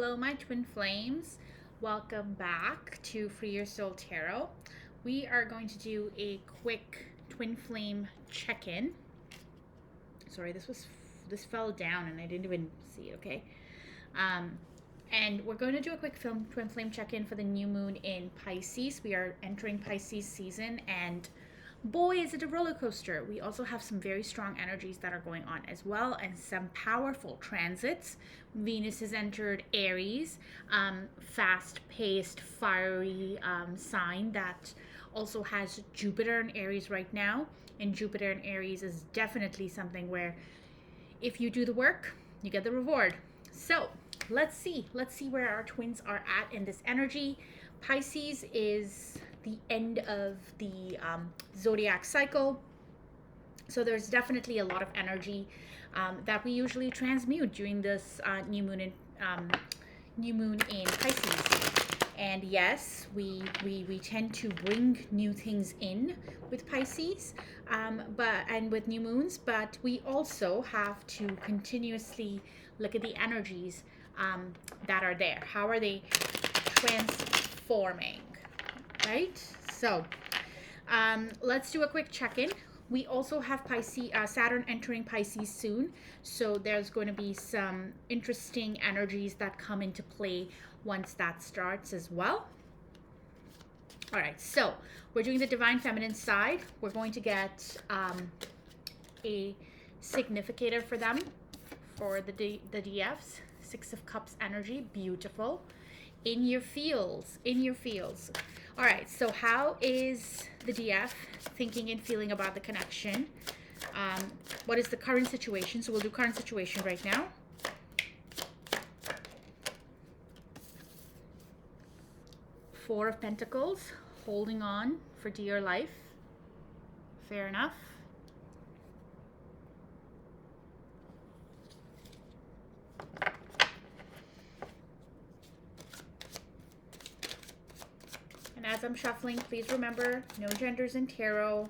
Hello, my twin flames. Welcome back to Free Your Soul Tarot. We are going to do a quick twin flame check-in. Sorry, this fell down and I didn't even see it. Okay, and we're going to do a quick twin flame check-in for the new moon in Pisces. We are entering Pisces season, and boy, is it a roller coaster. We also have some very strong energies that are going on as well, and some powerful transits. Venus has entered Aries, fast-paced, fiery sign that also has Jupiter in Aries right now. And Jupiter in Aries is definitely something where if you do the work, you get the reward. So let's see where our twins are at in this energy. Pisces is the end of the zodiac cycle, so there's definitely a lot of energy that we usually transmute during this new moon in Pisces. And yes, we tend to bring new things in with Pisces, and with new moons, but we also have to continuously look at the energies that are there. How are they transforming? Right? So let's do a quick check-in. We also have Saturn entering Pisces soon, so there's going to be some interesting energies that come into play once that starts as well. All right, so we're doing the divine feminine side. We're going to get a significator for them, for the DFs. Six of Cups energy, beautiful. In your fields. All right, so how is the DF thinking and feeling about the connection? What is the current situation? So we'll do current situation right now. Four of Pentacles, holding on for dear life. Fair enough. And as I'm shuffling, please remember, no genders in tarot.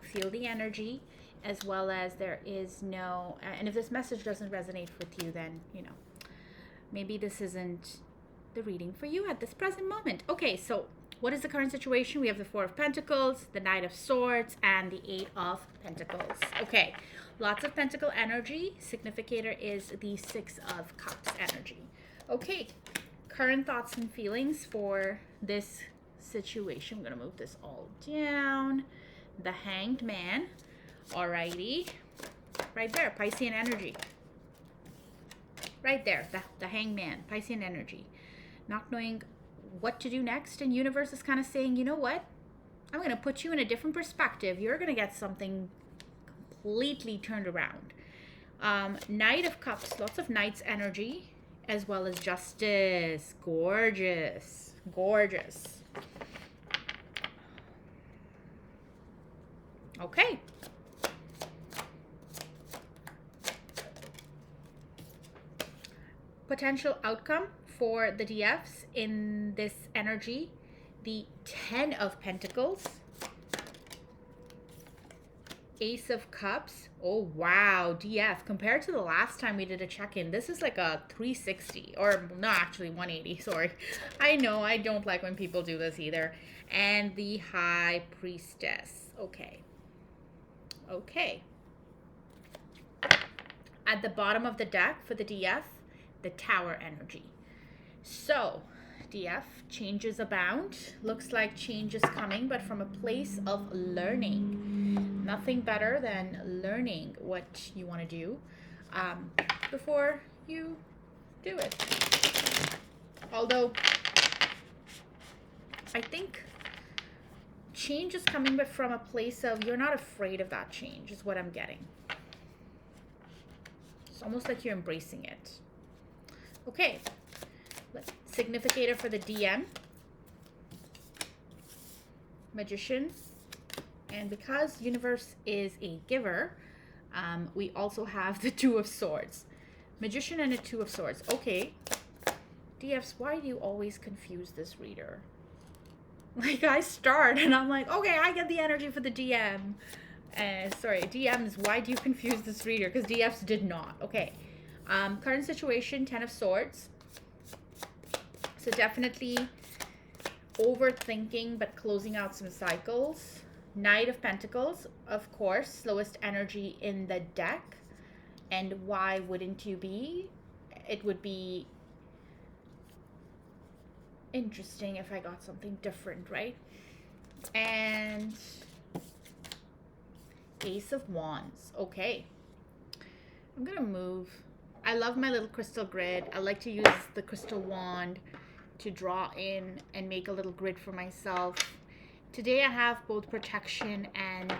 Feel the energy, as well as there is no, and if this message doesn't resonate with you, then, maybe this isn't the reading for you at this present moment. Okay, so what is the current situation? We have the Four of Pentacles, the Knight of Swords, and the Eight of Pentacles. Okay, lots of Pentacle energy. Significator is the Six of Cups energy. Okay, current thoughts and feelings for this situation. I'm going to move this all down. The Hanged Man. Alrighty. Right there, Piscean energy. Right there, the Hanged Man, Piscean energy. Not knowing what to do next, and universe is kind of saying, you know what? I'm going to put you in a different perspective. You're going to get something completely turned around. Knight of Cups, lots of Knight's energy, as well as Justice. Gorgeous. Okay. Potential outcome for the DFs in this energy, the 10 of Pentacles, Ace of Cups. Oh wow, DF, compared to the last time we did a check-in, this is like a 360, or no, actually 180, sorry. I know, I don't like when people do this either. And the High Priestess. Okay. At the bottom of the deck for the DF, the Tower energy. So, DF, changes abound. Looks like change is coming, but from a place of learning. Nothing better than learning what you want to do before you do it. Although, I think change is coming, but from a place of you're not afraid of that change, is what I'm getting. It's almost like you're embracing it. Okay. Significator for the DM, Magician, and because universe is a giver, we also have the Two of Swords. Magician and a Two of Swords. Okay, DFs, why do you always confuse this reader? Like, I start and I'm like, okay, I get the energy for the DM. Sorry, DMs, why do you confuse this reader? Because DFs did not. Okay, current situation, Ten of Swords. So definitely overthinking, but closing out some cycles. Knight of Pentacles, of course, slowest energy in the deck. And why wouldn't you be? It would be interesting if I got something different, right? And Ace of Wands. Okay. I'm gonna move. I love my little crystal grid. I like to use the crystal wand to draw in and make a little grid for myself. Today I have both protection and,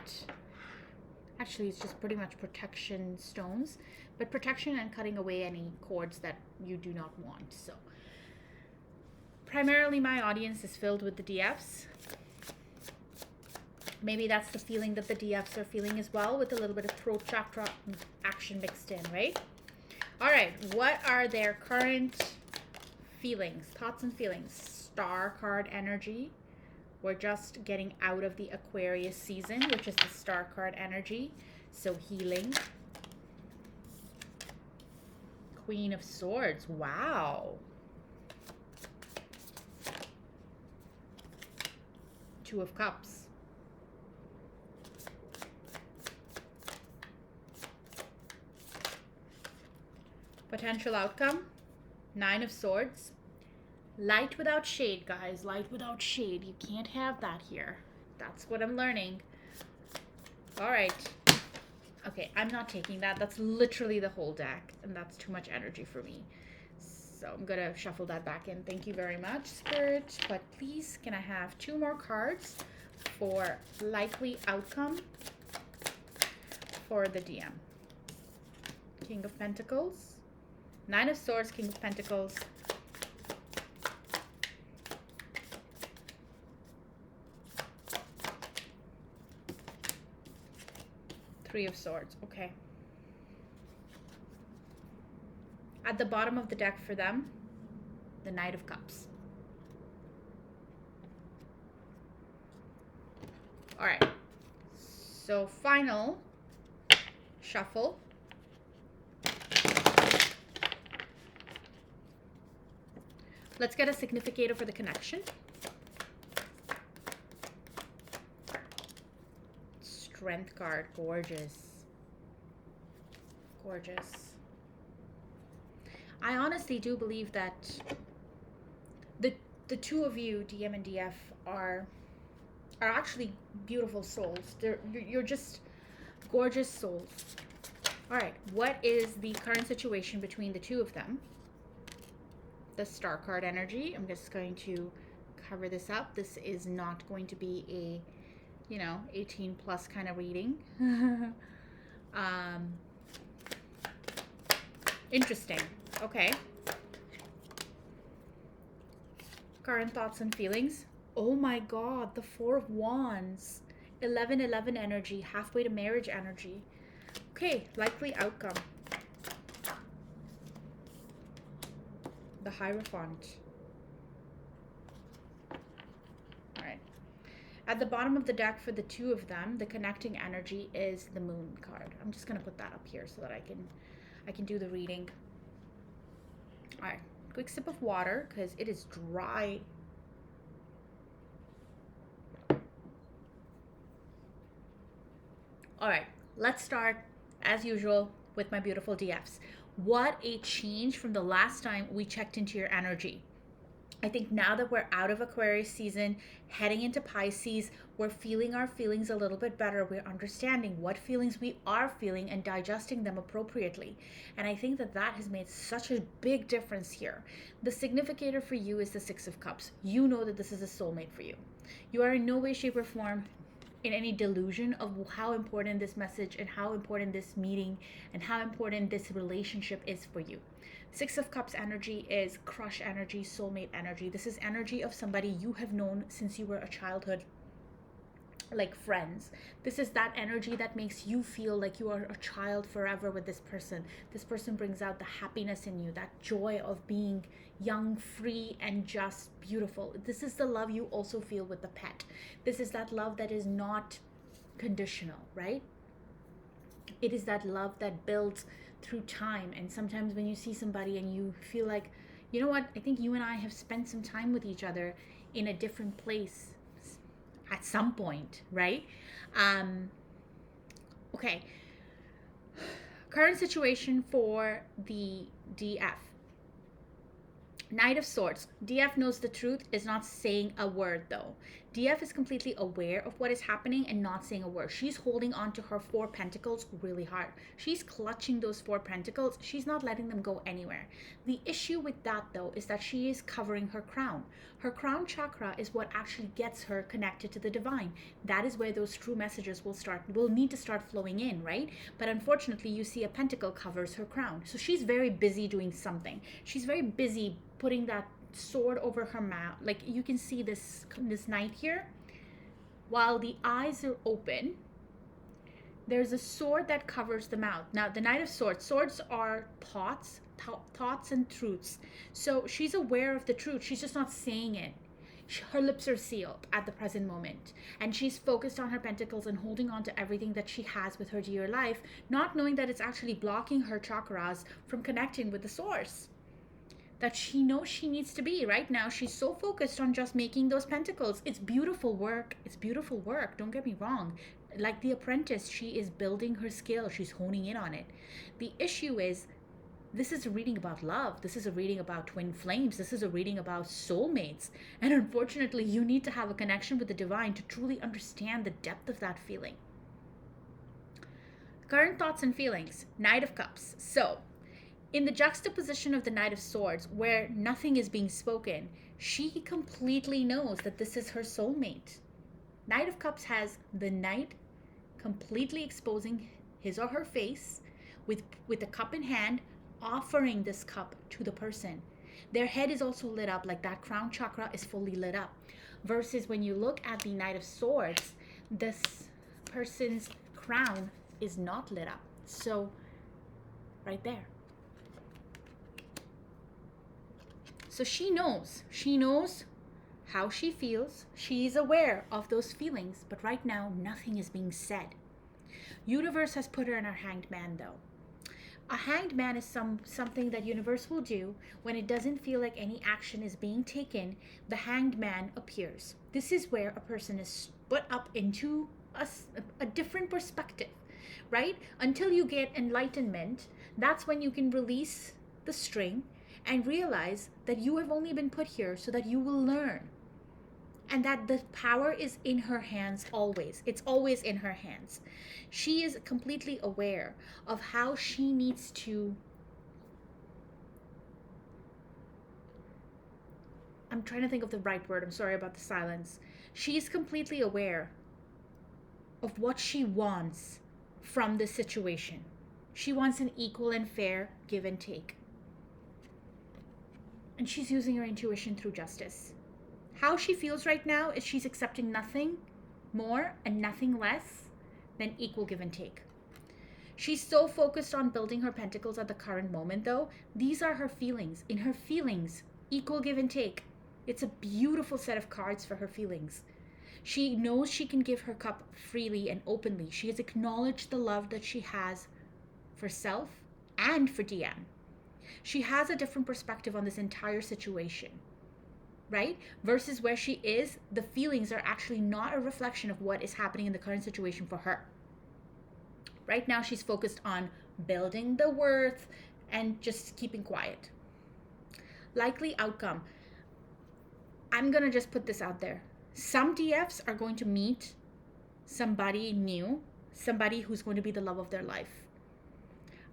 actually it's just pretty much protection stones, but protection and cutting away any cords that you do not want. So primarily my audience is filled with the DFs. Maybe that's the feeling that the DFs are feeling as well, with a little bit of throat chakra action mixed in, right? All right, what are their current feelings, thoughts and feelings? Star card energy. We're just getting out of the Aquarius season, which is the star card energy. So healing. Queen of Swords. Wow. Two of Cups. Potential outcome. Nine of Swords. Light without shade, guys. Light without shade. You can't have that here. That's what I'm learning. All right. Okay, I'm not taking that. That's literally the whole deck, and that's too much energy for me. So I'm going to shuffle that back in. Thank you very much, Spirit. But please, can I have 2 more cards for likely outcome for the DM? King of Pentacles. Nine of Swords, King of Pentacles. Three of Swords. Okay. At the bottom of the deck for them, the Knight of Cups. All right. So final shuffle. Let's get a significator for the connection. Strength card. Gorgeous. Gorgeous. I honestly do believe that the two of you, DM and DF, are actually beautiful souls. You're just gorgeous souls. All right, what is the current situation between the two of them? The star card energy. I'm just going to cover this up. This is not going to be a, 18 plus kind of reading. Interesting. Okay. Current thoughts and feelings. Oh my God, the Four of Wands. 11-11 energy, halfway to marriage energy. Okay, likely outcome. The Hierophant. All right. At the bottom of the deck for the two of them, the connecting energy is the Moon card. I'm just going to put that up here so that I can do the reading. All right. Quick sip of water because it is dry. All right. Let's start, as usual, with my beautiful DFs. What a change from the last time we checked into your energy. I think now that we're out of Aquarius season, heading into Pisces, we're feeling our feelings a little bit better. We're understanding what feelings we are feeling and digesting them appropriately. And I think that has made such a big difference here. The significator for you is the Six of Cups. You know that this is a soulmate for you. You are in no way, shape, or form in any delusion of how important this message and how important this meeting and how important this relationship is for you. Six of Cups energy is crush energy, soulmate energy. This is energy of somebody you have known since you were a childhood, like friends. This is that energy that makes you feel like you are a child forever with this person. This person brings out the happiness in you, that joy of being young, free, and just beautiful. This is the love you also feel with the pet. This is that love that is not conditional, right? It is that love that builds through time. And sometimes when you see somebody and you feel like, you know what? I think you and I have spent some time with each other in a different place at some point, right? Um, okay. Current situation for the DF. Knight of Swords. DF knows the truth, is not saying a word though. DF is completely aware of what is happening and not saying a word. She's holding on to her four pentacles really hard. She's clutching those four pentacles. She's not letting them go anywhere. The issue with that though is that she is covering her crown. Her crown chakra is what actually gets her connected to the divine. That is where those true messages will need to start flowing in, right? But unfortunately, you see a pentacle covers her crown. So she's very busy doing something. She's very busy putting that sword over her mouth. Like you can see this knight here, while the eyes are open, there's a sword that covers the mouth. Now the Knight of Swords are thoughts and truths. So she's aware of the truth, she's just not saying it. Her lips are sealed at the present moment, and she's focused on her pentacles and holding on to everything that she has with her dear life, not knowing that it's actually blocking her chakras from connecting with the source that she knows she needs to be. Right now she's so focused on just making those pentacles. It's beautiful work, don't get me wrong. Like The Apprentice, she is building her skill, she's honing in on it. The issue is, this is a reading about love, this is a reading about twin flames, this is a reading about soulmates, and unfortunately you need to have a connection with the divine to truly understand the depth of that feeling. Current thoughts and feelings. Knight of Cups. So in the juxtaposition of the Knight of Swords, where nothing is being spoken, she completely knows that this is her soulmate. Knight of Cups has the knight completely exposing his or her face with the cup in hand, offering this cup to the person. Their head is also lit up, like that crown chakra is fully lit up. Versus when you look at the Knight of Swords, this person's crown is not lit up. So, right there. So she knows how she feels. She's aware of those feelings, but right now nothing is being said. Universe has put her in her Hanged Man though. A Hanged Man is something that universe will do when it doesn't feel like any action is being taken. The Hanged Man appears. This is where a person is put up into a different perspective, right? Until you get enlightenment, that's when you can release the string and realize that you have only been put here so that you will learn. And that the power is in her hands always. It's always in her hands. She is completely aware of how she needs to... I'm trying to think of the right word. I'm sorry about the silence. She is completely aware of what she wants from this situation. She wants an equal and fair give and take. And she's using her intuition through justice. How she feels right now is she's accepting nothing more and nothing less than equal give and take. She's so focused on building her pentacles at the current moment though. These are her feelings. In her feelings, equal give and take. It's a beautiful set of cards for her feelings. She knows she can give her cup freely and openly. She has acknowledged the love that she has for self and for DM. She has a different perspective on this entire situation, right? Versus where she is, the feelings are actually not a reflection of what is happening in the current situation for her. Right now, she's focused on building the worth and just keeping quiet. Likely outcome. I'm going to just put this out there. Some DFs are going to meet somebody new, somebody who's going to be the love of their life.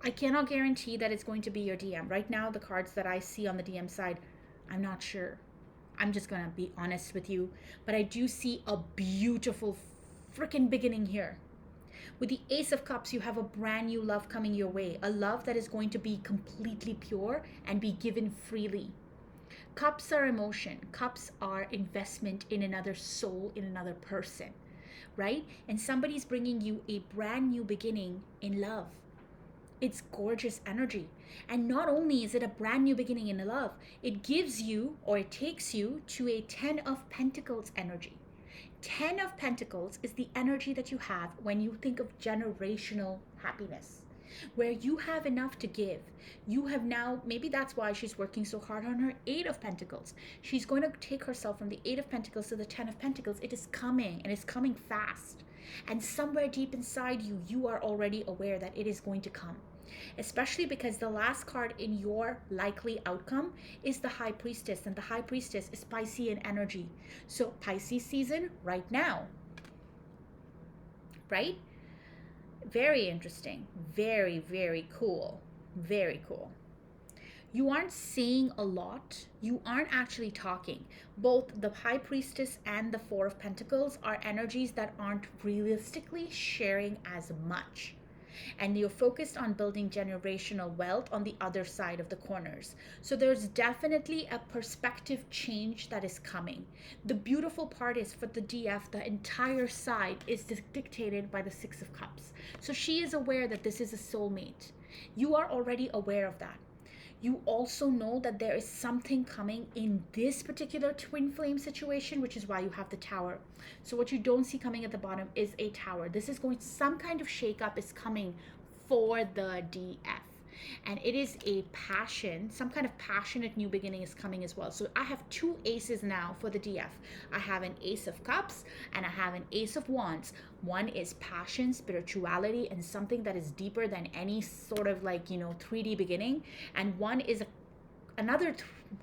I cannot guarantee that it's going to be your DM. Right now, the cards that I see on the DM side, I'm not sure. I'm just going to be honest with you. But I do see a beautiful freaking beginning here. With the Ace of Cups, you have a brand new love coming your way. A love that is going to be completely pure and be given freely. Cups are emotion. Cups are investment in another soul, in another person, right? And somebody's bringing you a brand new beginning in love. It's gorgeous energy. And not only is it a brand new beginning in love, it gives you, or it takes you to a 10 of Pentacles energy. 10 of Pentacles is the energy that you have when you think of generational happiness. where you have enough to give. You have now, maybe that's why she's working so hard on her Eight of Pentacles. She's going to take herself from the Eight of Pentacles to the 10 of Pentacles. It is coming, and it's coming fast. And somewhere deep inside you, you are already aware that it is going to come. Especially because the last card in your likely outcome is the High Priestess, and the High Priestess is Piscean energy. So Pisces season right now, right? Very interesting. Very, very cool. Very cool. You aren't saying a lot. You aren't actually talking. Both the High Priestess and the Four of Pentacles are energies that aren't realistically sharing as much. And you're focused on building generational wealth on the other side of the corners. So there's definitely a perspective change that is coming. The beautiful part is for the DF, the entire side is dictated by the Six of Cups. So she is aware that this is a soulmate. You are already aware of that. You also know that there is something coming in this particular twin flame situation, which is why you have the Tower. So what you don't see coming at the bottom is a Tower. This is going, some kind of shakeup is coming for the DF. And it is a passion, some kind of passionate new beginning is coming as well. So I have two aces now for the DF. I have an Ace of Cups and I have an Ace of Wands. One is passion, spirituality, and something that is deeper than any sort of 3D beginning. And one is another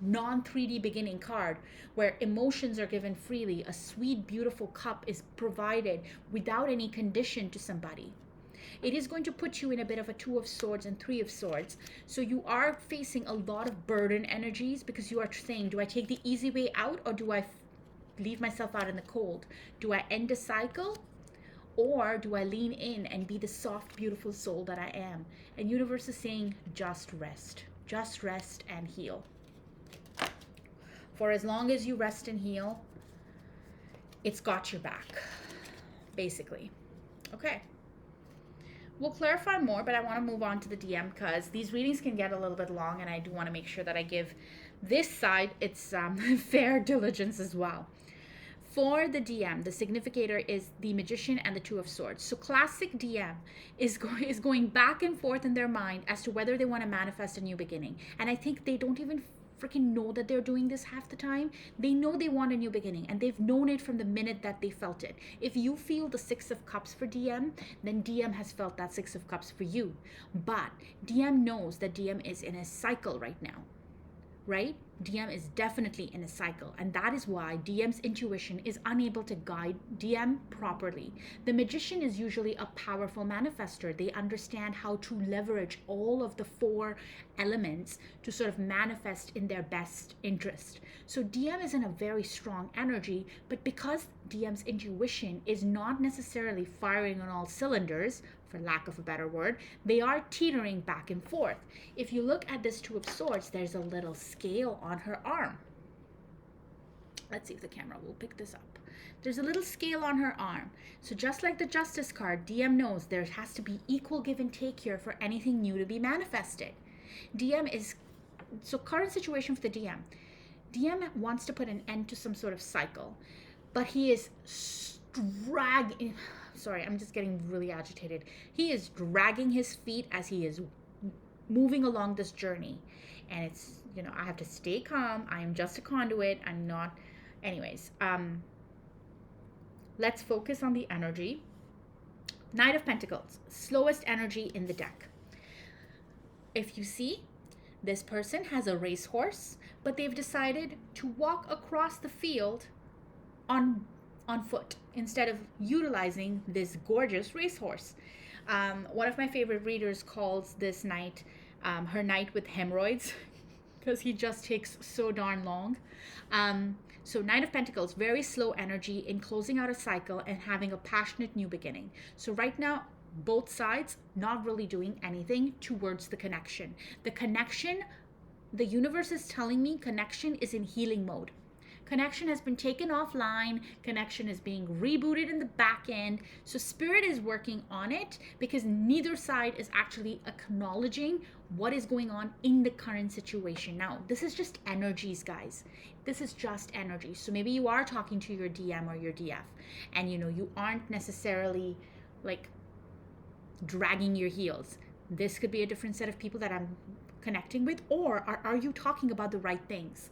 non-3D beginning card where emotions are given freely. A sweet, beautiful cup is provided without any condition to somebody. It is going to put you in a bit of a Two of Swords and Three of Swords. So you are facing a lot of burden energies because you are saying, do I take the easy way out, or do I leave myself out in the cold? Do I end a cycle, or do I lean in and be the soft, beautiful soul that I am? And universe is saying, just rest and heal. For as long as you rest and heal, it's got your back, basically. Okay. We'll clarify more, but I want to move on to the DM because these readings can get a little bit long, and I do want to make sure that I give this side its fair diligence as well. For the DM, the significator is the Magician and the Two of Swords. So classic DM is going back and forth in their mind as to whether they want to manifest a new beginning. And I think they don't even freaking know that they're doing this half the time. They know they want a new beginning, and they've known it from the minute that they felt it. If you feel the Six of Cups for DM, then DM has felt that Six of Cups for you. But DM knows that DM is in a cycle right now, right? DM is definitely in a cycle, and that is why DM's intuition is unable to guide DM properly. The Magician is usually a powerful manifester. They understand how to leverage all of the four elements to sort of manifest in their best interest. So DM is in a very strong energy, but because DM's intuition is not necessarily firing on all cylinders, for lack of a better word, they are teetering back and forth. If you look at this Two of Swords, there's a little scale on her arm. Let's see if the camera will pick this up. There's a little scale on her arm. So just like the Justice card, DM knows there has to be equal give and take here for anything new to be manifested. DM is, so current situation for the DM. DM wants to put an end to some sort of cycle, but he is dragging, sorry, I'm just getting really agitated. He is dragging his feet as he is moving along this journey. And it's, I have to stay calm. I am just a conduit. I'm not, anyways. Let's focus on the energy. Knight of Pentacles, slowest energy in the deck. If you see, this person has a racehorse, but they've decided to walk across the field on foot instead of utilizing this gorgeous racehorse. One of my favorite readers calls this knight her knight with hemorrhoids because he just takes so darn long. So Knight of Pentacles, very slow energy in closing out a cycle and having a passionate new beginning. So right now, both sides not really doing anything towards the connection. The connection, the universe is telling me connection is in healing mode. Connection has been taken offline. Connection is being rebooted in the back end. So Spirit is working on it because neither side is actually acknowledging what is going on in the current situation. Now, this is just energies, guys. This is just energy. So maybe you are talking to your DM or your DF and you aren't necessarily like dragging your heels. This could be a different set of people that I'm connecting with. Or are you talking about the right things?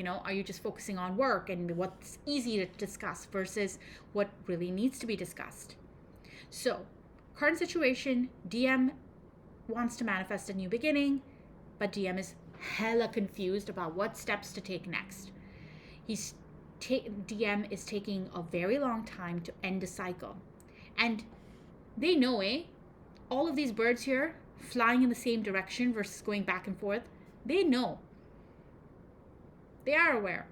Are you just focusing on work and what's easy to discuss versus what really needs to be discussed? So, current situation, DM wants to manifest a new beginning, but DM is hella confused about what steps to take next. DM is taking a very long time to end the cycle. And they know, all of these birds here flying in the same direction versus going back and forth, they know. They are aware.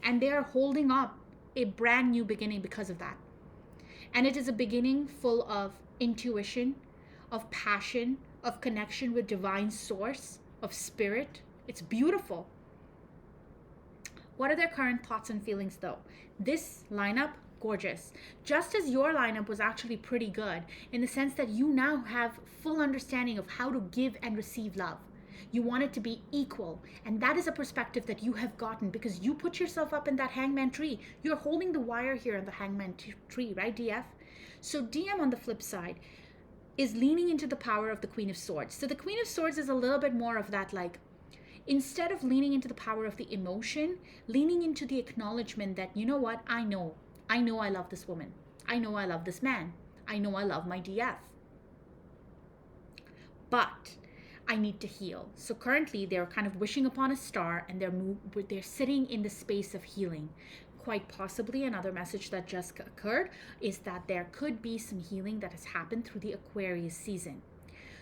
And they are holding up a brand new beginning because of that. And it is a beginning full of intuition, of passion, of connection with divine source, of spirit. It's beautiful. What are their current thoughts and feelings though? This lineup, gorgeous. Just as your lineup was actually pretty good in the sense that you now have full understanding of how to give and receive love. You want it to be equal. And that is a perspective that you have gotten because you put yourself up in that hangman tree. You're holding the wire here in the hangman tree, right, DF? So DM on the flip side is leaning into the power of the Queen of Swords. So the Queen of Swords is a little bit more of that, like, instead of leaning into the power of the emotion, leaning into the acknowledgement that, you know what, I know I love this woman. I know I love this man. I know I love my DF. But I need to heal. So currently they're kind of wishing upon a star and they're sitting in the space of healing. Quite possibly another message that just occurred is that there could be some healing that has happened through the Aquarius season.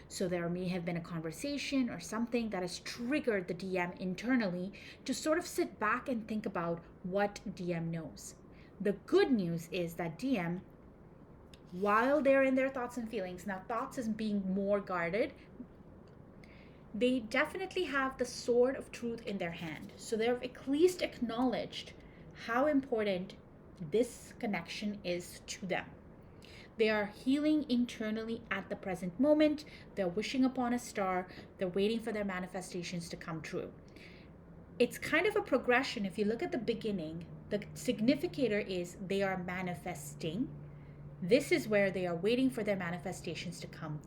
So there may have been a conversation or something that has triggered the DM internally to sort of sit back and think about what DM knows. The good news is that DM, while they're in their thoughts and feelings, now thoughts is being more guarded, they definitely have the sword of truth in their hand. So they've at least acknowledged how important this connection is to them. They are healing internally at the present moment. They're wishing upon a star. They're waiting for their manifestations to come true. It's kind of a progression. If you look at the beginning, the significator is they are manifesting. This is where they are waiting for their manifestations to come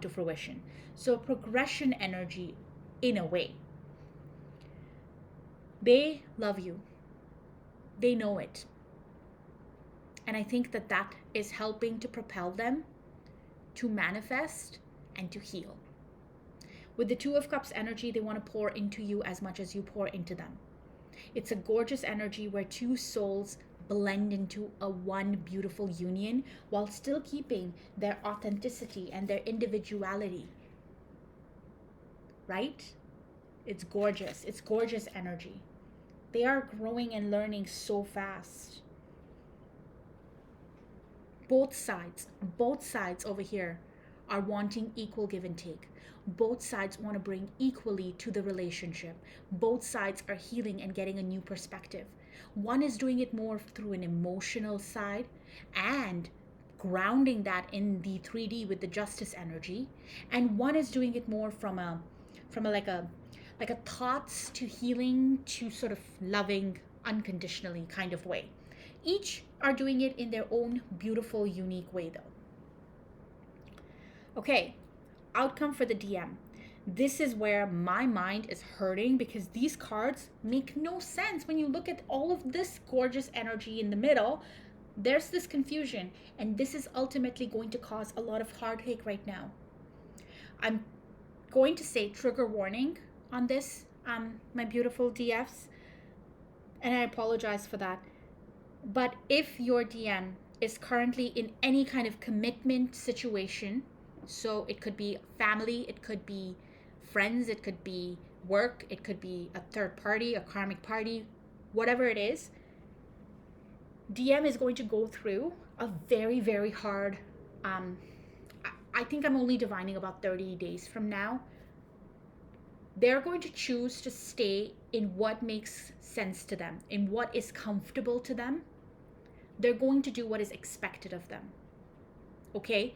to fruition. So progression energy in a way. They love you. They know it. And I think that is helping to propel them to manifest and to heal. With the Two of Cups energy, they want to pour into you as much as you pour into them. It's a gorgeous energy where two souls blend into a one beautiful union while still keeping their authenticity and their individuality. Right? It's gorgeous. It's gorgeous energy. They are growing and learning so fast. Both sides over here are wanting equal give and take. Both sides want to bring equally to the relationship. Both sides are healing and getting a new perspective. One is doing it more through an emotional side and grounding that in the 3D with the justice energy, and one is doing it more from a like a thoughts to healing to sort of loving unconditionally kind of way. Each are doing it in their own beautiful, unique way though. Okay, outcome for the DM. This is where my mind is hurting because these cards make no sense. When you look at all of this gorgeous energy in the middle, there's this confusion, and this is ultimately going to cause a lot of heartache right now. I'm going to say trigger warning on this, my beautiful DFs, and I apologize for that. But if your DM is currently in any kind of commitment situation, so it could be family, it could be friends, it could be work, it could be a third party, a karmic party, whatever it is, DM is going to go through a very, very hard, I think I'm only divining about 30 days from now. They're going to choose to stay in what makes sense to them, in what is comfortable to them. They're going to do what is expected of them. Okay?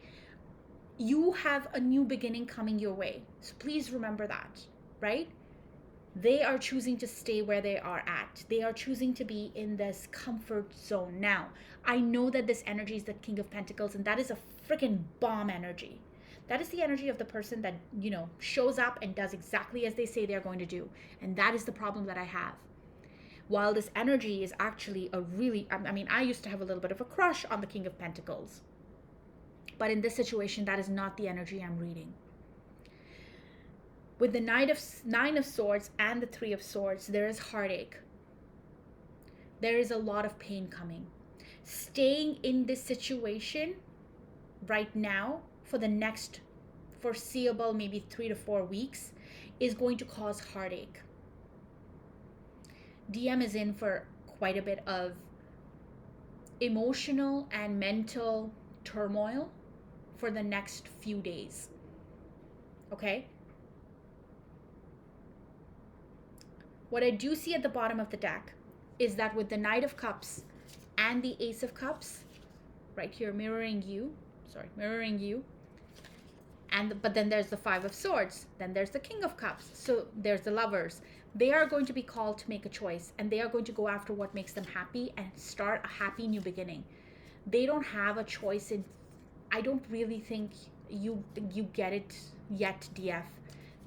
You have a new beginning coming your way. So please remember that, right? They are choosing to stay where they are at. They are choosing to be in this comfort zone. Now, I know that this energy is the King of Pentacles, and that is a freaking bomb energy. That is the energy of the person that, shows up and does exactly as they say they're going to do. And that is the problem that I have. While this energy is actually I used to have a little bit of a crush on the King of Pentacles. But in this situation, that is not the energy I'm reading. With the Nine of Swords and the Three of Swords, there is heartache. There is a lot of pain coming. Staying in this situation right now for the next foreseeable maybe 3 to 4 weeks is going to cause heartache. DM is in for quite a bit of emotional and mental turmoil for the next few days. Okay? What I do see at the bottom of the deck is that with the Knight of Cups and the Ace of Cups, right here mirroring you, but then there's the Five of Swords, then there's the King of Cups, so there's the Lovers. They are going to be called to make a choice, and they are going to go after what makes them happy and start a happy new beginning. They don't have a choice I don't really think you get it yet, DF.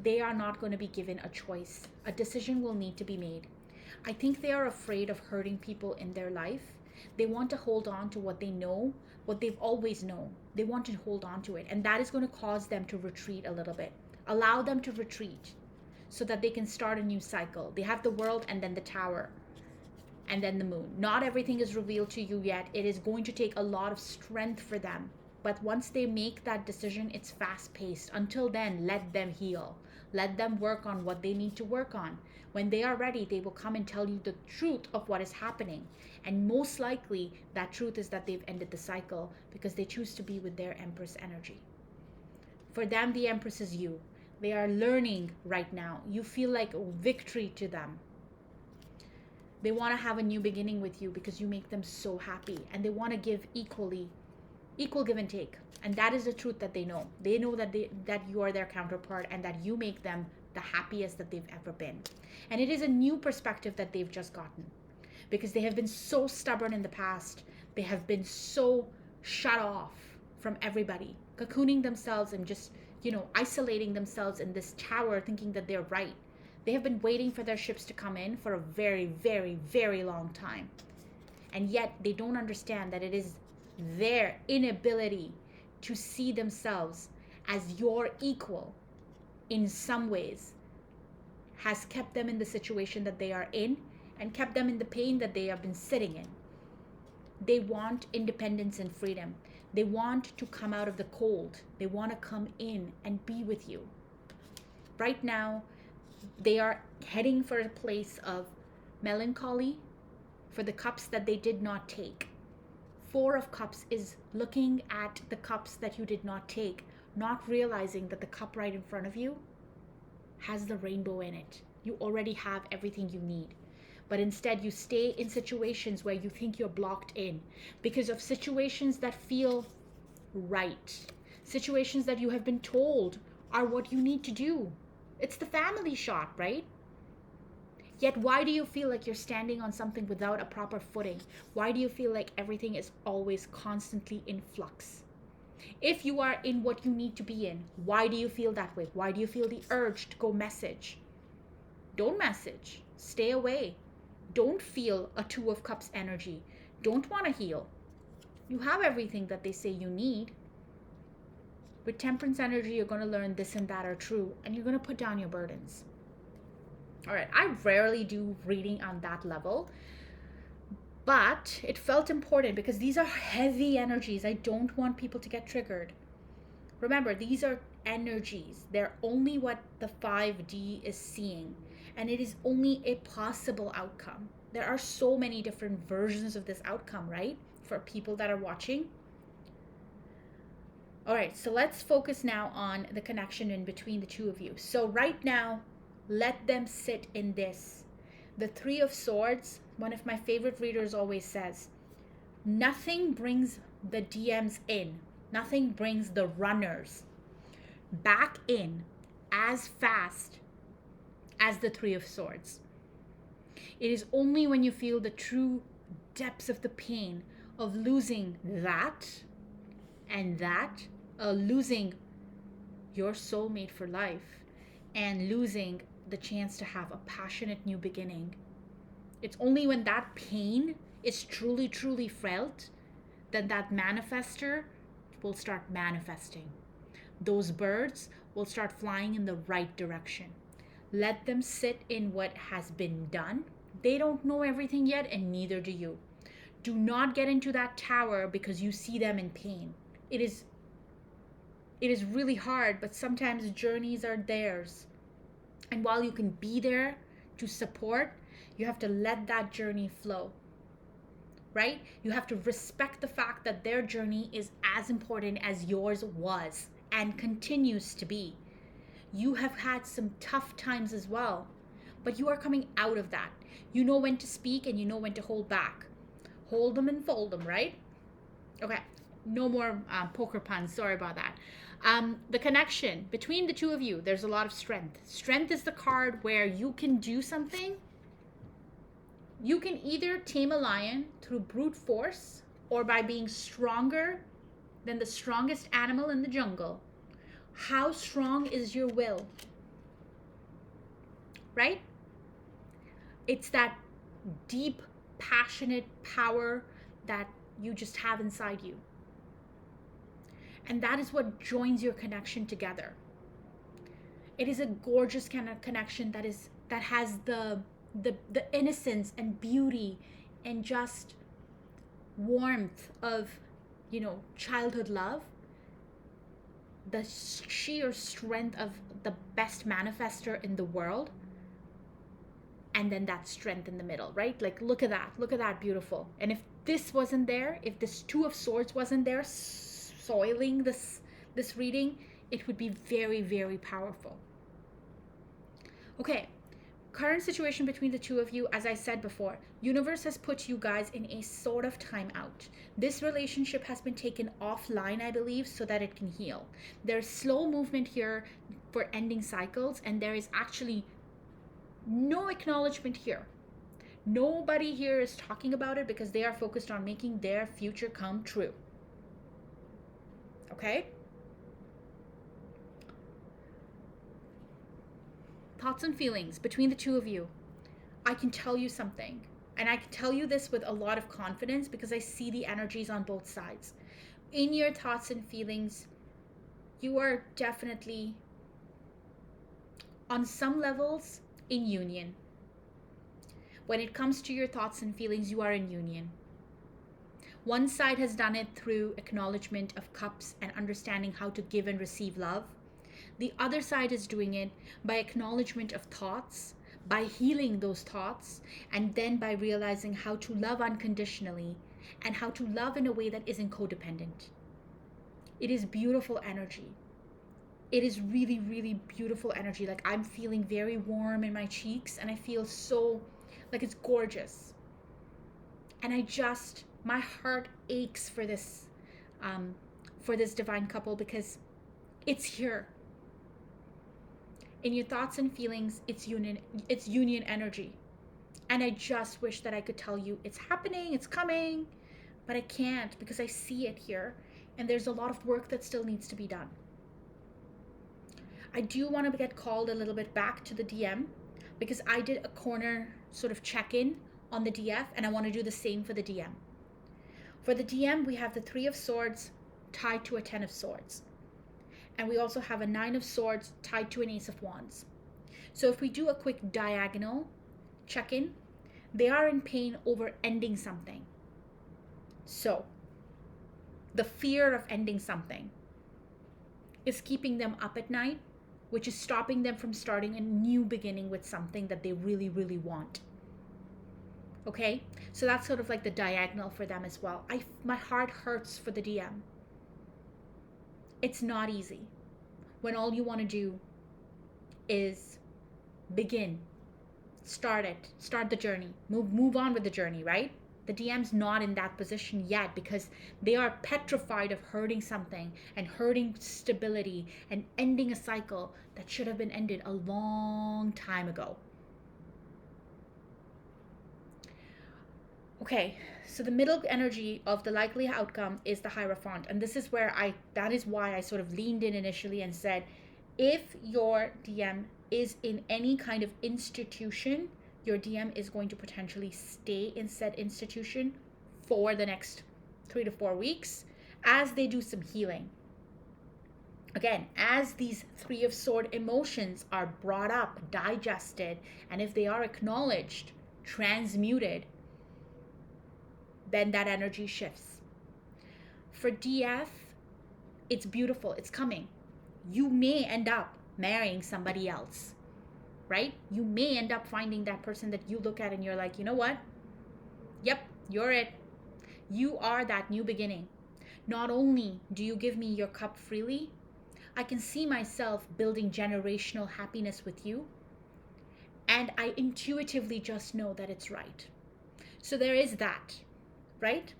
They are not going to be given a choice. A decision will need to be made. I think they are afraid of hurting people in their life. They want to hold on to what they know, what they've always known. They want to hold on to it. And that is going to cause them to retreat a little bit. Allow them to retreat so that they can start a new cycle. They have the World and then the Tower and then the Moon. Not everything is revealed to you yet. It is going to take a lot of strength for them. But once they make that decision, it's fast-paced. Until then, let them heal. Let them work on what they need to work on. When they are ready, they will come and tell you the truth of what is happening. And most likely, that truth is that they've ended the cycle because they choose to be with their Empress energy. For them, the Empress is you. They are learning right now. You feel like victory to them. They want to have a new beginning with you because you make them so happy. And they want to give equal give and take. And that is the truth that they know. They know that you are their counterpart and that you make them the happiest that they've ever been. And it is a new perspective that they've just gotten because they have been so stubborn in the past. They have been so shut off from everybody, cocooning themselves and just, isolating themselves in this tower thinking that they're right. They have been waiting for their ships to come in for a very, very, very long time. And yet they don't understand that it is their inability to see themselves as your equal in some ways has kept them in the situation that they are in and kept them in the pain that they have been sitting in. They want independence and freedom. They want to come out of the cold. They want to come in and be with you. Right now, they are heading for a place of melancholy for the cups that they did not take. Four of Cups is looking at the cups that you did not take, not realizing that the cup right in front of you has the rainbow in it. You already have everything you need. But instead you stay in situations where you think you're blocked in because of situations that feel right. Situations that you have been told are what you need to do. It's the family shot, right? Yet why do you feel like you're standing on something without a proper footing? Why do you feel like everything is always constantly in flux? If you are in what you need to be in, why do you feel that way? Why do you feel the urge to go message? Don't message. Stay away. Don't feel a Two of Cups energy. Don't want to heal. You have everything that they say you need. With Temperance energy, you're going to learn this and that are true, and you're going to put down your burdens. All right, I rarely do reading on that level, but it felt important because these are heavy energies. I don't want people to get triggered. Remember, these are energies. They're only what the 5D is seeing, and it is only a possible outcome. There are so many different versions of this outcome, right? For people that are watching. All right, so let's focus now on the connection in between the two of you. So right now, let them sit in this. The Three of Swords, one of my favorite readers always says, nothing brings the DMs in. Nothing brings the runners back in as fast as the Three of Swords. It is only when you feel the true depths of the pain of losing that and that, losing your soulmate for life and losing the chance to have a passionate new beginning. It's only when that pain is truly, truly felt that that manifester will start manifesting. Those birds will start flying in the right direction. Let them sit in what has been done. They don't know everything yet, and neither do you. Do not get into that tower because you see them in pain. It is really hard, but sometimes journeys are theirs. And while you can be there to support, you have to let that journey flow. Right? You have to respect the fact that their journey is as important as yours was and continues to be. You have had some tough times as well, but you are coming out of that. You know when to speak and you know when to hold back. Hold them and fold them, right? Okay, no more poker puns. Sorry about that. The connection between the two of you, there's a lot of strength. Strength is the card where you can do something. You can either tame a lion through brute force or by being stronger than the strongest animal in the jungle. How strong is your will? Right? It's that deep, passionate power that you just have inside you. And that is what joins your connection together. It is a gorgeous kind of connection that has the innocence and beauty and just warmth of, childhood love, the sheer strength of the best manifester in the world, and then that strength in the middle, right? Like, look at that beautiful. And if this wasn't there, if this Two of Swords wasn't there soiling this reading, it would be very, very powerful. Okay, current situation between the two of you, as I said before, universe has put you guys in a sort of timeout. This relationship has been taken offline, I believe, so that it can heal. There's slow movement here for ending cycles, and there is actually no acknowledgement here. Nobody here is talking about it because they are focused on making their future come true. Okay? Thoughts and feelings between the two of you. I can tell you something, and I can tell you this with a lot of confidence because I see the energies on both sides. In your thoughts and feelings, you are definitely, on some levels, in union. When it comes to your thoughts and feelings, you are in union. One side has done it through acknowledgement of cups and understanding how to give and receive love. The other side is doing it by acknowledgement of thoughts, by healing those thoughts, and then by realizing how to love unconditionally and how to love in a way that isn't codependent. It is beautiful energy. It is really, really beautiful energy. Like, I'm feeling very warm in my cheeks, and I feel so, like, it's gorgeous. And my heart aches for this divine couple because it's here. In your thoughts and feelings, it's union energy. And I just wish that I could tell you it's happening, it's coming, but I can't because I see it here. And there's a lot of work that still needs to be done. I do want to get called a little bit back to the DM because I did a corner sort of check-in on the DF, and I want to do the same for the DM. For the DM, we have the 3 of Swords tied to a 10 of Swords. And we also have a 9 of Swords tied to an Ace of Wands. So if we do a quick diagonal check-in, they are in pain over ending something. So the fear of ending something is keeping them up at night, which is stopping them from starting a new beginning with something that they really, really want. Okay? So that's sort of like the diagonal for them as well. My heart hurts for the DM. It's not easy when all you want to do is begin, start the journey, move on with the journey, right? The DM's not in that position yet because they are petrified of hurting something and hurting stability and ending a cycle that should have been ended a long time ago. Okay, so the middle energy of the likely outcome is the Hierophant. And this is that is why I sort of leaned in initially and said, If your DM is in any kind of institution, your DM is going to potentially stay in said institution for the next 3 to 4 weeks as they do some healing. Again, as these Three of Sword emotions are brought up, digested, and if they are acknowledged, transmuted, then that energy shifts. For DF, it's beautiful, it's coming. You may end up marrying somebody else, right? You may end up finding that person that you look at and you're like, you know what? Yep, you're it. You are that new beginning. Not only do you give me your cup freely, I can see myself building generational happiness with you, and I intuitively just know that it's right. So there is that, right?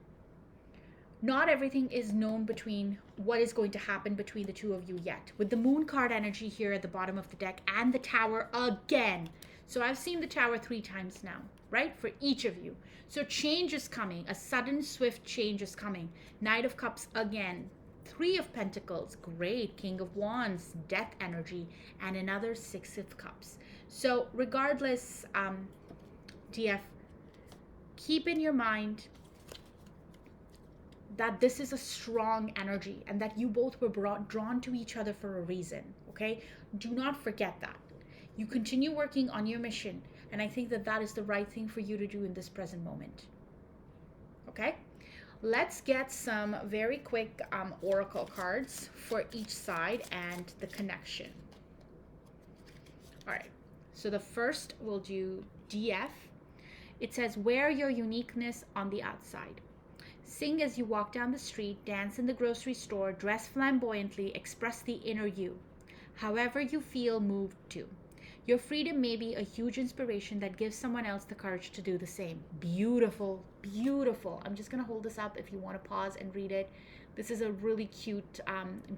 Not everything is known between what is going to happen between the two of you yet. With the moon card energy here at the bottom of the deck and the tower again. So I've seen the tower 3 times now, right? For each of you. So change is coming. A sudden, swift change is coming. Knight of Cups again. 3 of Pentacles, great. King of Wands, death energy, and another 6 of Cups. So regardless, DF, keep in your mind that this is a strong energy and that you both were drawn to each other for a reason, okay? Do not forget that. You continue working on your mission, and I think that that is the right thing for you to do in this present moment, okay? Let's get some very quick oracle cards for each side and the connection. All right, so the first we'll do DF. It says, wear your uniqueness on the outside. Sing as you walk down the street, dance in the grocery store, dress flamboyantly, express the inner you. However you feel moved to. Your freedom may be a huge inspiration that gives someone else the courage to do the same. Beautiful, beautiful. I'm just going to hold this up if you want to pause and read it. This is a really cute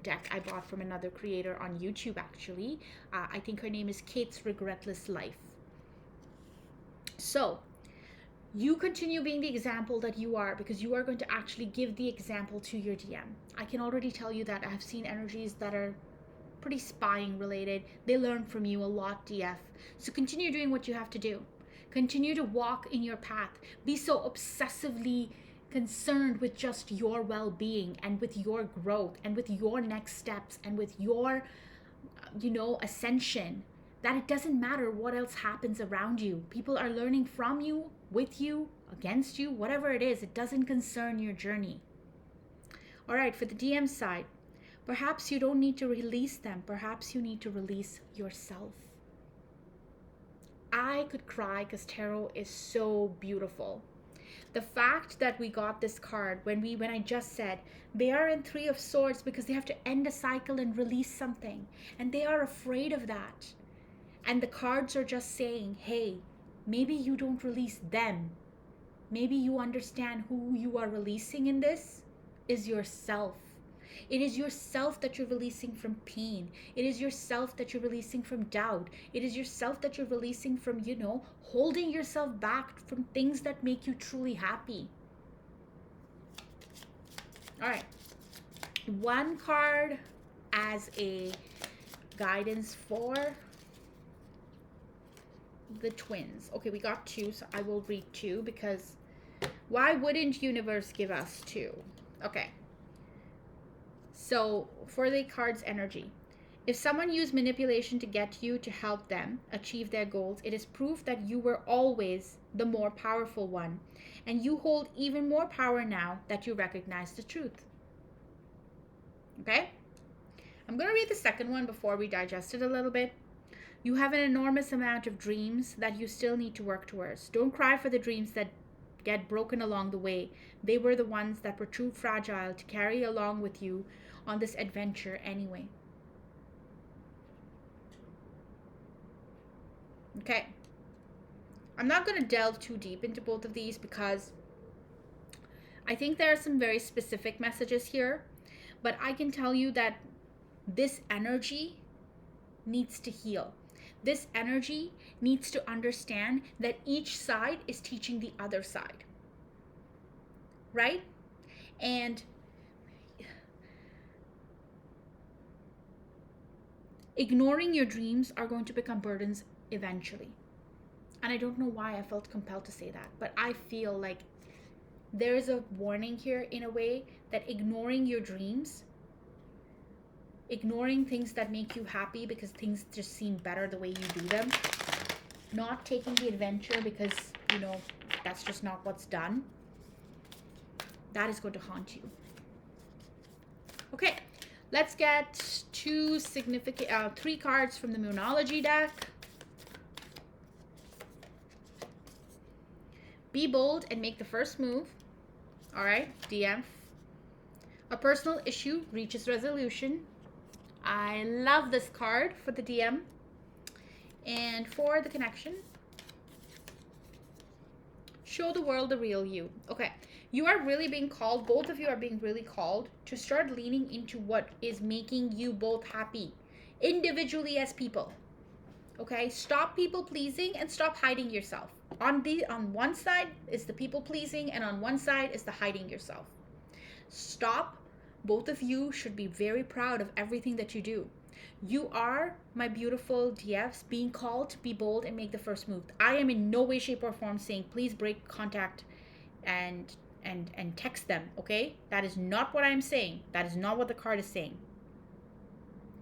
deck I bought from another creator on YouTube, actually. I think her name is Kate's Regretless Life. So, you continue being the example that you are, because you are going to actually give the example to your DM. I can already tell you that I've seen energies that are pretty spying related. They learn from you a lot, DF. So continue doing what you have to do. Continue to walk in your path. Be so obsessively concerned with just your well-being and with your growth and with your next steps and with your, ascension, that it doesn't matter what else happens around you. People are learning from you, with you, against you, whatever it is. It doesn't concern your journey. All right, for the DM side, perhaps you don't need to release them. Perhaps you need to release yourself. I could cry because tarot is so beautiful. The fact that we got this card when I just said they are in 3 of Swords because they have to end a cycle and release something, and they are afraid of that. And the cards are just saying, hey, maybe you don't release them. Maybe you understand who you are releasing in this is yourself. It is yourself that you're releasing from pain. It is yourself that you're releasing from doubt. It is yourself that you're releasing from, holding yourself back from things that make you truly happy. All right. One card as a guidance for the twins. Okay, we got 2, so I will read 2 because why wouldn't universe give us 2? Okay. So for the card's energy, if someone used manipulation to get you to help them achieve their goals, it is proof that you were always the more powerful one, and you hold even more power now that you recognize the truth. Okay? I'm going to read the second one before we digest it a little bit. You have an enormous amount of dreams that you still need to work towards. Don't cry for the dreams that get broken along the way. They were the ones that were too fragile to carry along with you on this adventure anyway. Okay. I'm not going to delve too deep into both of these because I think there are some very specific messages here, but I can tell you that this energy needs to heal. This energy needs to understand that each side is teaching the other side, right? And Ignoring your dreams are going to become burdens eventually. And I don't know why I felt compelled to say that, but I feel like there is a warning here in a way that ignoring your dreams, ignoring things that make you happy because things just seem better the way you do them, not taking the adventure because, that's just not what's done, that is going to haunt you. Okay, let's get three cards from the Moonology deck. Be bold and make the first move. All right, DM. A personal issue reaches resolution. I love this card for the DM. And for the connection, show the world the real you. Okay, you are really being called, both of you are being really called to start leaning into what is making you both happy individually as people. Okay, stop people pleasing and stop hiding yourself. On one side is the people pleasing, and on one side is the hiding yourself. Stop. Both of you should be very proud of everything that you do. You are, my beautiful DFs, being called to be bold and make the first move. I am in no way, shape, or form saying please break contact and text them, okay? That is not what I'm saying. That is not what the card is saying.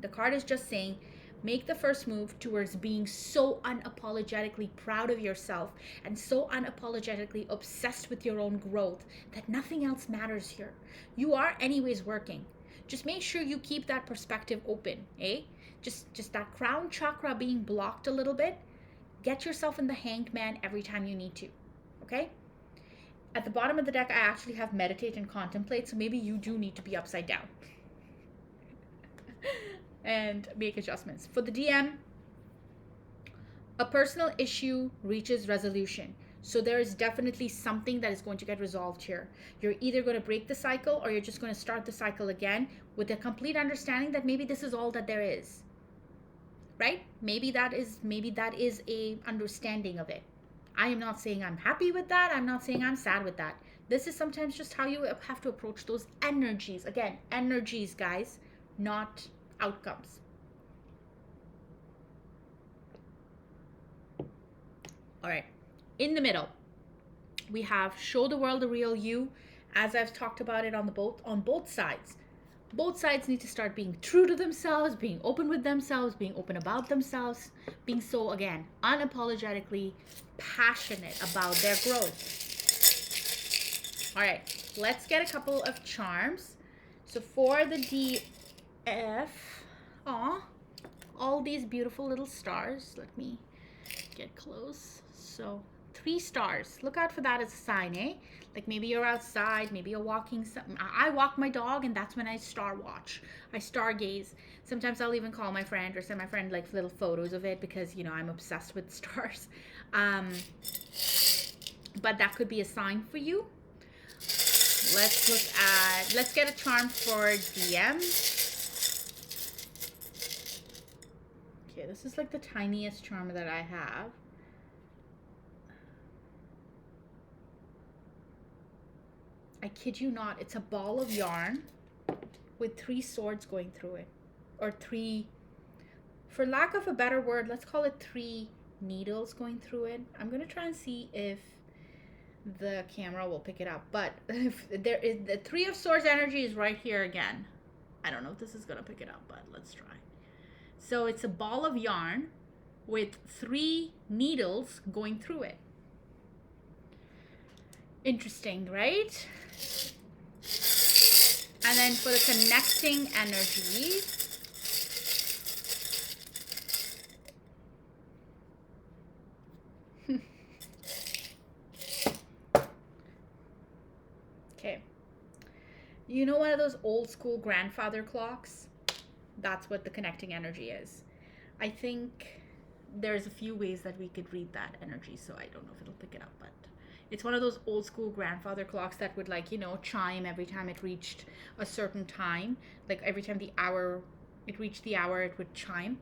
The card is just saying make the first move towards being so unapologetically proud of yourself and so unapologetically obsessed with your own growth that nothing else matters here. You are anyways working. Just make sure you keep that perspective open, eh? Just that crown chakra being blocked a little bit. Get yourself in the hanged man every time you need to, okay? At the bottom of the deck, I actually have meditate and contemplate, so maybe you do need to be upside down and make adjustments. For the DM, a personal issue reaches resolution. So there is definitely something that is going to get resolved here. You're either going to break the cycle or you're just going to start the cycle again with a complete understanding that maybe this is all that there is. Right? Maybe that is a understanding of it. I am not saying I'm happy with that. I'm not saying I'm sad with that. This is sometimes just how you have to approach those energies. Again, energies, guys, not outcomes. All right. In the middle, we have show the world the real you, as I've talked about it on both sides. Both sides need to start being true to themselves, being open with themselves, being open about themselves, being so, again, unapologetically passionate about their growth. All right, let's get a couple of charms. So for the DF, all these beautiful little stars. Let me get close. So 3 stars. Look out for that as a sign, eh? Like maybe you're outside, maybe you're walking something. I walk my dog and that's when I star watch. I stargaze. Sometimes I'll even call my friend or send my friend like little photos of it because, I'm obsessed with stars. But that could be a sign for you. Let's get a charm for DM. Okay, this is like the tiniest charm that I have. I kid you not, it's a ball of yarn with 3 swords going through it. Or 3, for lack of a better word, let's call it 3 needles going through it. I'm going to try and see if the camera will pick it up. But if there is the 3 of swords energy is right here again. I don't know if this is going to pick it up, but let's try. So it's a ball of yarn with 3 needles going through it. Interesting, right? And then for the connecting energy, okay. You know one of those old school grandfather clocks? That's what the connecting energy is. I think there's a few ways that we could read that energy, so I don't know if it'll pick it up, but it's one of those old school grandfather clocks that would chime every time it reached a certain time. Like every time it reached the hour, it would chime.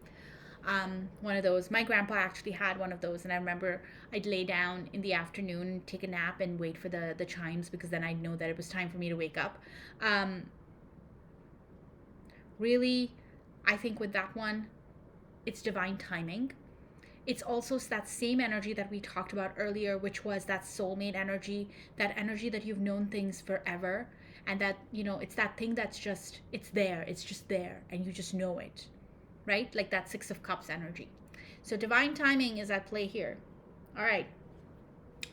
One of those. My grandpa actually had one of those, and I remember I'd lay down in the afternoon, take a nap, and wait for the chimes because then I'd know that it was time for me to wake up. Really, I think with that one, it's divine timing. It's also that same energy that we talked about earlier, which was that soulmate energy, that energy that you've known things forever. And that, it's that thing that's just, it's just there, and you just know it, right? Like that Six of Cups energy. So divine timing is at play here. All right.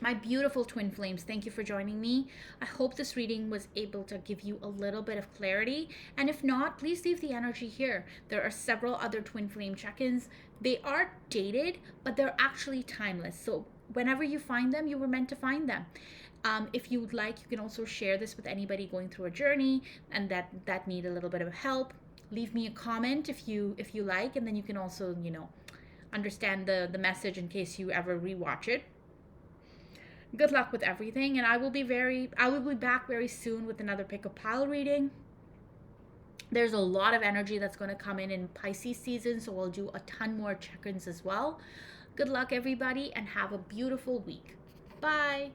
My beautiful twin flames, thank you for joining me. I hope this reading was able to give you a little bit of clarity. And if not, please leave the energy here. There are several other twin flame check-ins. They are dated, but they're actually timeless. So whenever you find them, you were meant to find them. If you would like, you can also share this with anybody going through a journey and that need a little bit of help. Leave me a comment if you like, and then you can also, understand the message in case you ever rewatch it. Good luck with everything, and I will be back very soon with another pick a pile reading. There's a lot of energy that's going to come in Pisces season, so we'll do a ton more check-ins as well. Good luck, everybody, and have a beautiful week. Bye.